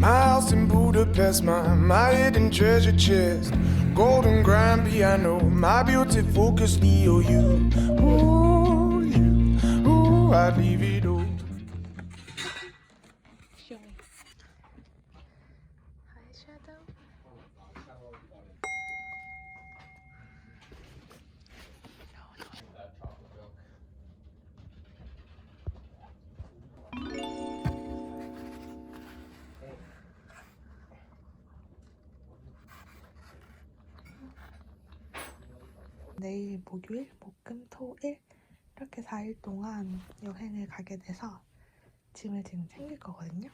My house in Budapest, my hidden treasure chest, golden grand piano, my beauty focused EOU. Ooh, you, ooh, I'd leave it all. 내일 목요일, 목금, 토일 이렇게 4일 동안 여행을 가게 돼서 짐을 지금 챙길 거거든요.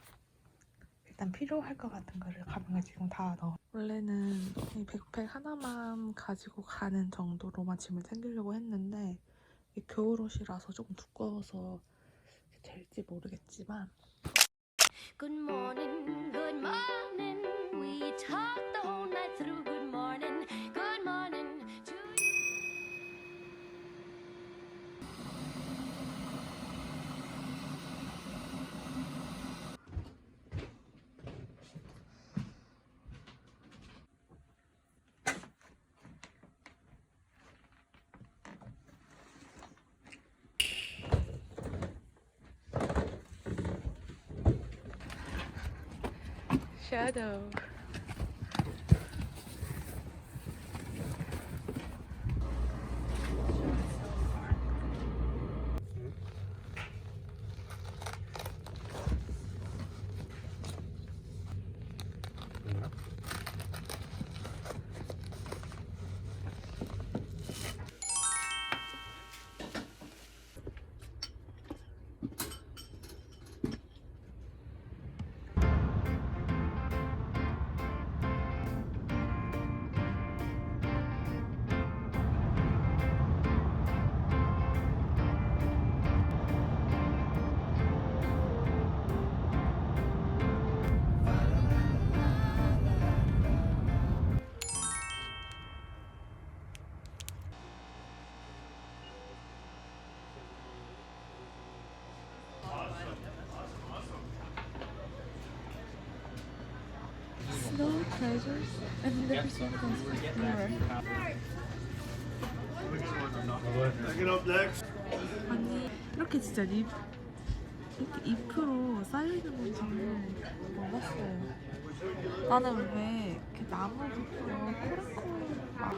일단 필요할 것 같은 거를 가방에 지금 다 넣어. 원래는 이 백팩 하나만 가지고 가는 정도로만 짐을 챙기려고 했는데 이 겨울옷이라서 조금 두꺼워서 될지 모르겠지만 Good morning, good morning. We talked the whole night through. Good morning to you. Shadow. Snow treasures and the 아니 이렇게 진짜 이렇게 잎으로 쌓여있는 건지를 몰랐어요. 나는 왜 이렇게 나무부터 코랑코랑 막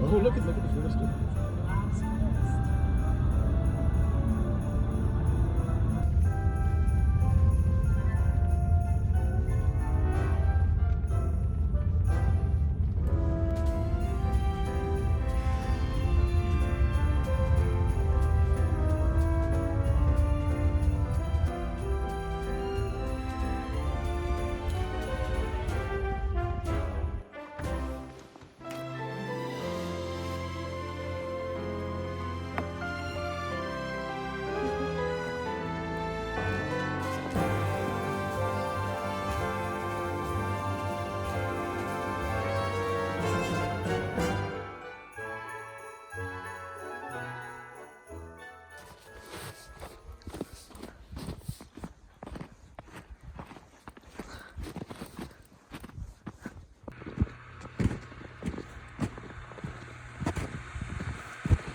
Oh, look at the forest.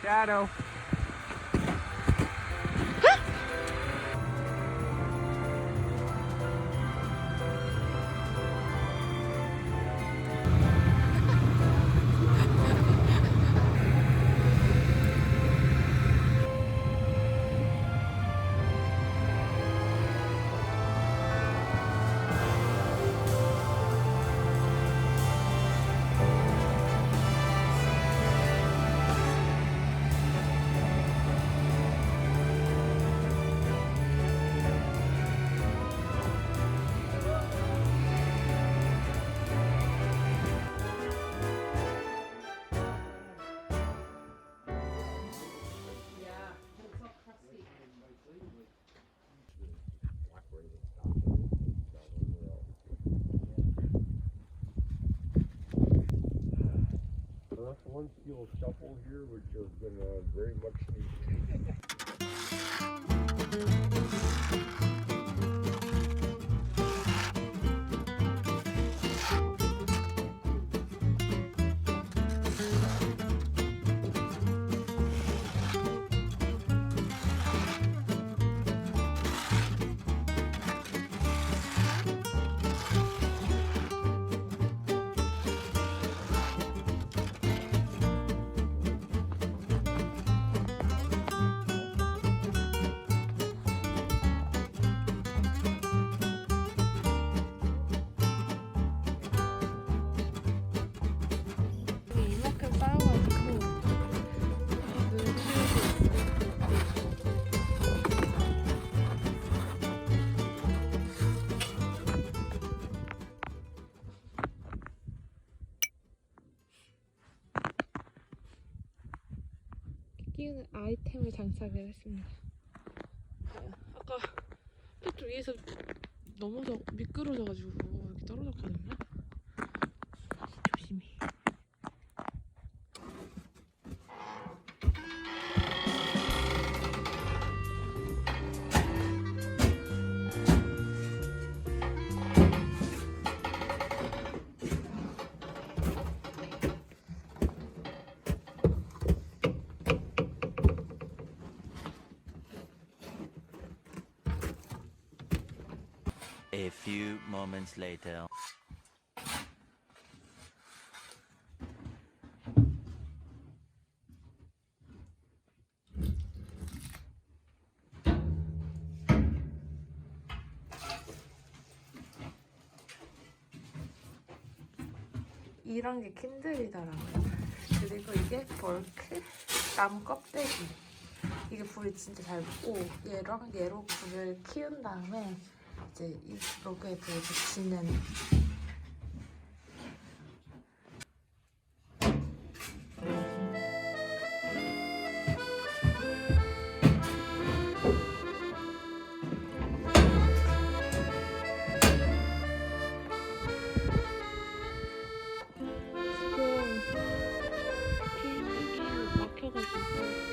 Shadow. little shuffle here, which you're gonna very much need. 이만큼 쌓아가지고 늘 키우고 끼우는 아이템을 장착을 했습니다. 아까 팩트 위에서 넘어져 미끄러져가지고 이렇게 떨어졌거든요. 조심히. A few moments later. 이런 게 킨들이더라고요. 그리고 이게 벌크 나무 껍데기. 이게 불이 진짜 잘 붙고 얘로 불을 키운 다음에 이제 이 로그에 불을 붙이는. 비행기를 막혀가지고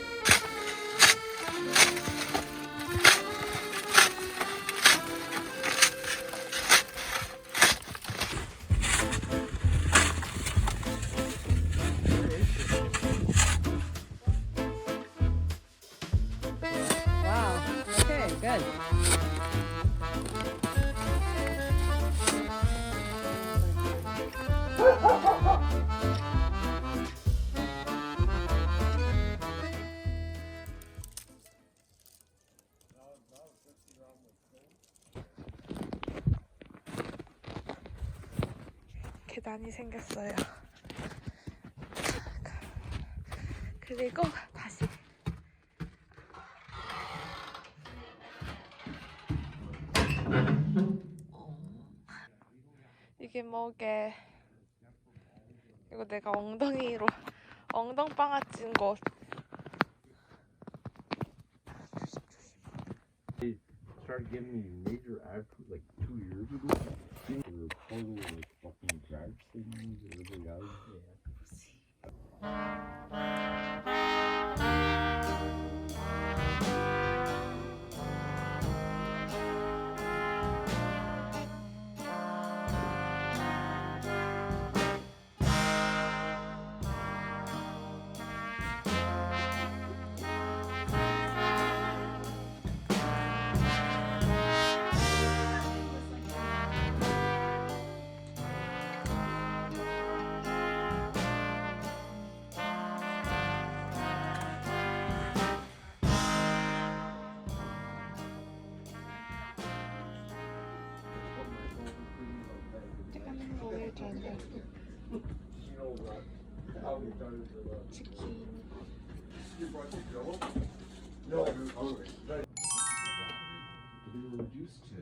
Wow. Okay, good. 계단이 생겼어요. 그리고 다시 이게 뭐게? 이거 내가 엉덩이로 엉덩방아 찐 곳. They started giving me major attitude like 2 years ago. They were total like fucking drag things and everything else. 찍는 거에 저는 치킨. They were reduced to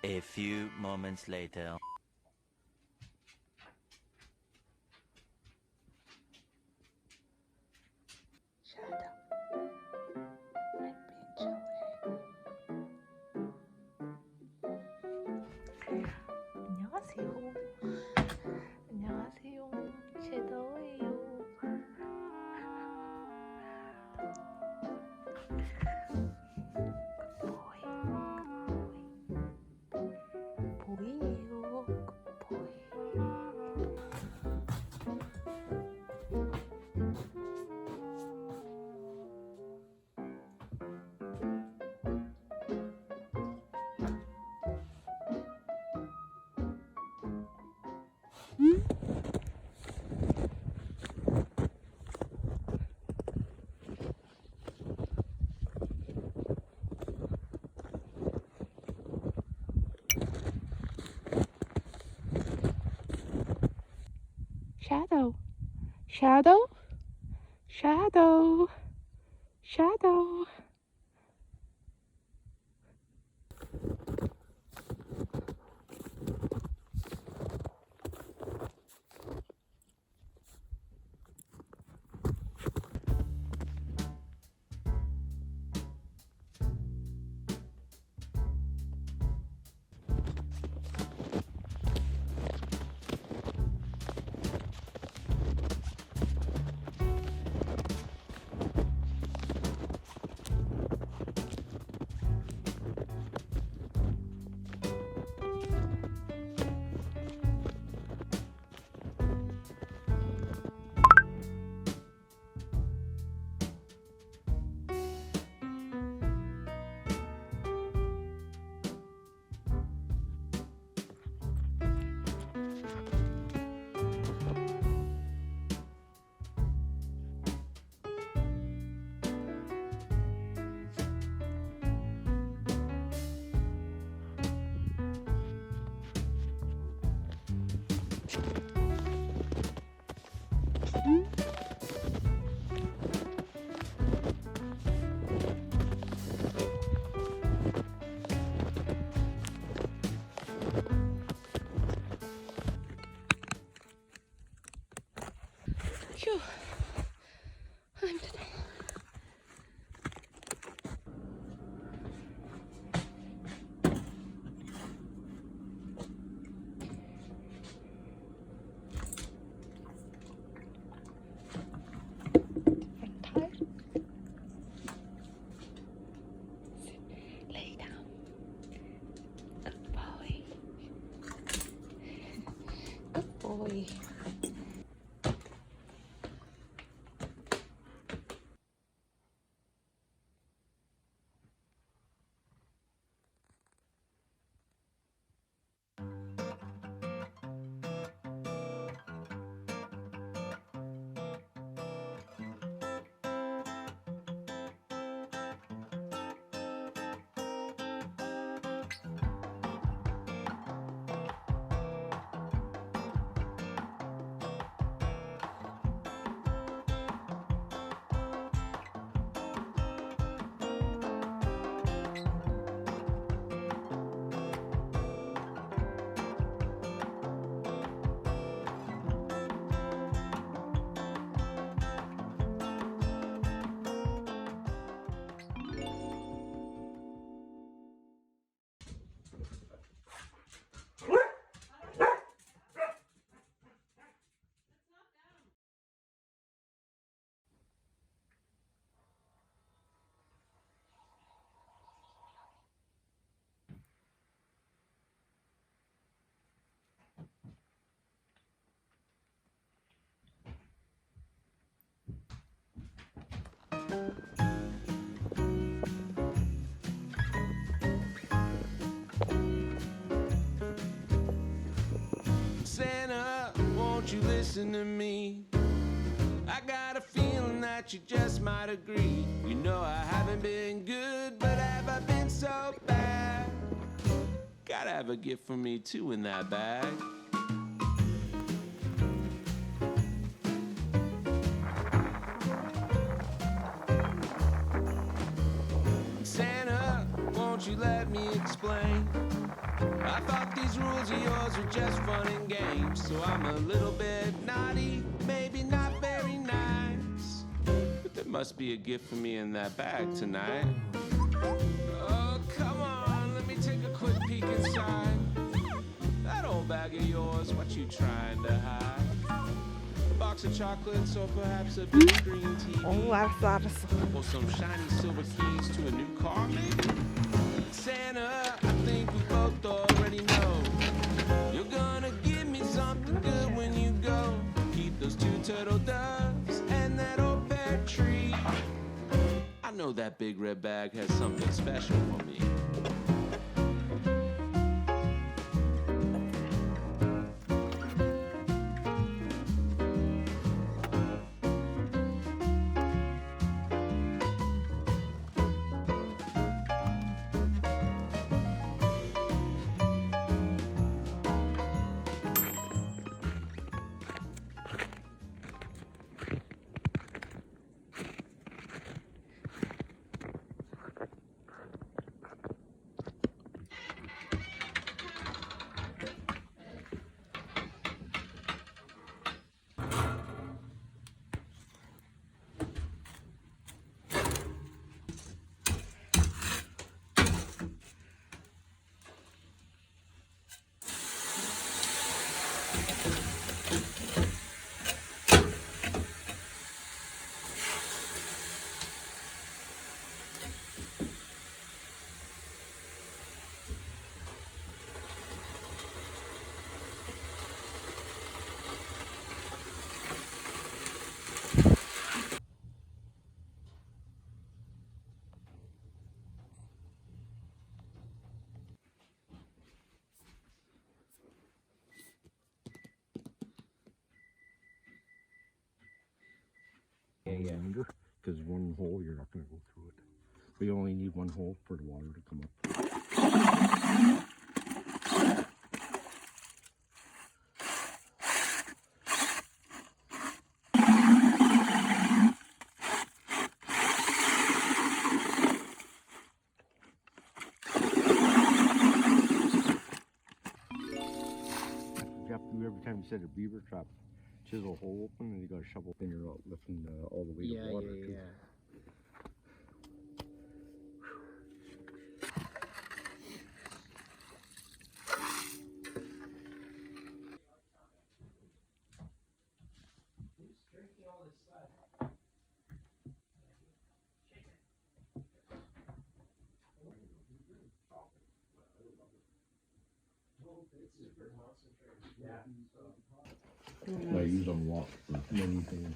A few moments later. 안녕하세요. 안녕하세요. 섀도우예요. 보이예요. 보이. Shadow, shadow, shadow, shadow. 휴. 힘들다. listen to me. I got a feeling that you just might agree. You know I haven't been good, but have I been so bad? Gotta have a gift for me too in that bag. Santa, won't you let me explain? I thought these rules of yours were just fun and games, so I'm a little bit naughty, maybe not very nice, but there must be a gift for me in that bag tonight. Oh, come on, let me take a quick peek inside. That old bag of yours, what you trying to hide? A box of chocolates or perhaps a big screen TV? 알았어. Or some shiny silver keys to a new car, maybe? Santa, I think we both already know you're gonna give me something good when you go. Keep those 2 turtle doves and that old pear tree. I know that big red bag has something special for me. Longer, because one hole you're not going to go through it. We only need one hole for the water to come up. You have to do every time you set a beaver trap. Chisel a hole open and you got to shovel, then you're not lifting all the weight of water too. I use them a lot for many things.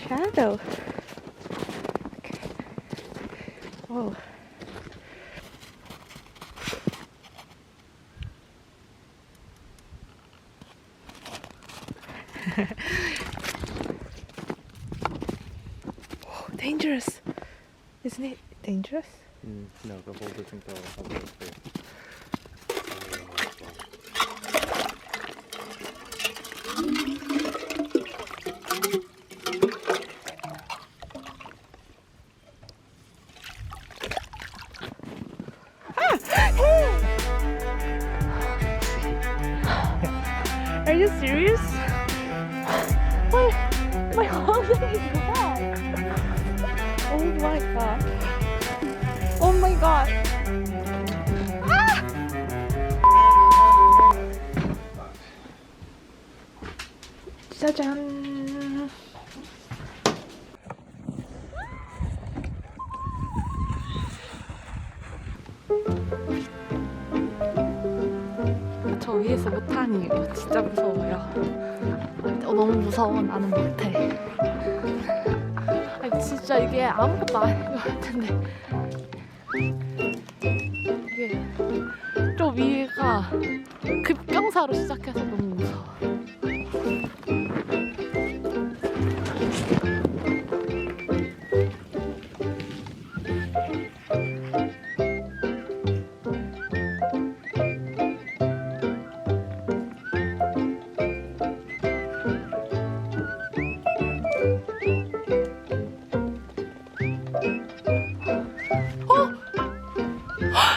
Shadow. Okay. Whoa. Dangerous. Isn't it dangerous? No, the hole doesn't go all the way through. Are you serious? My holiday is back. Oh my god. Oh my god. 짜잔. 저 위에서 못하니 이거 진짜 무서워요. 너무 무서워. 나는 못해. 아니 진짜 이게 아무것도 아닌 것 같은데 이게 좀 위가 급경사로 시작해서 너무 무서워.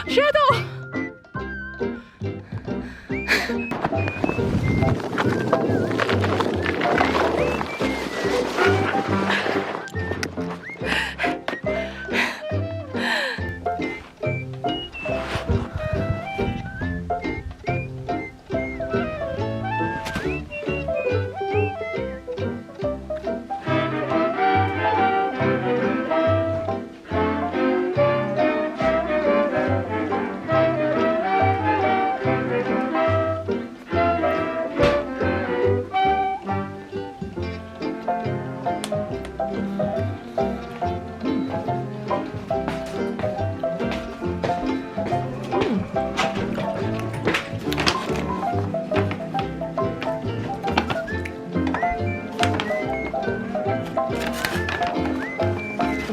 섀도우!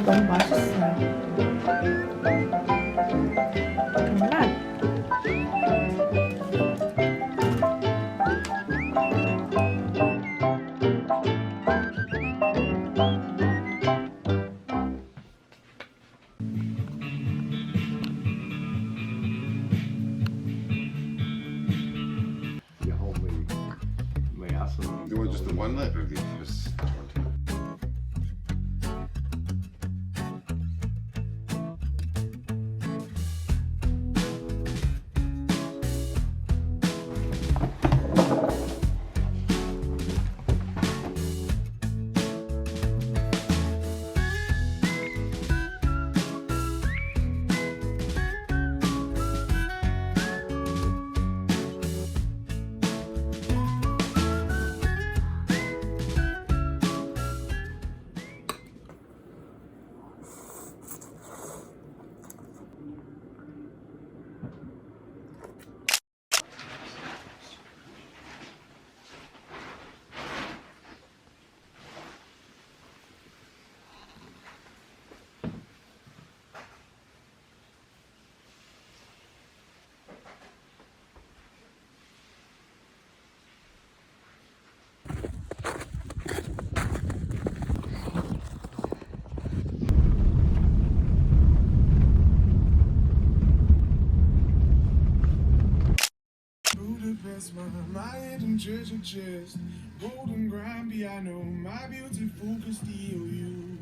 너무 맛있어요. 정말. You want just the one leg or just my hidden treasure chest, golden grand piano, my beautiful steal you.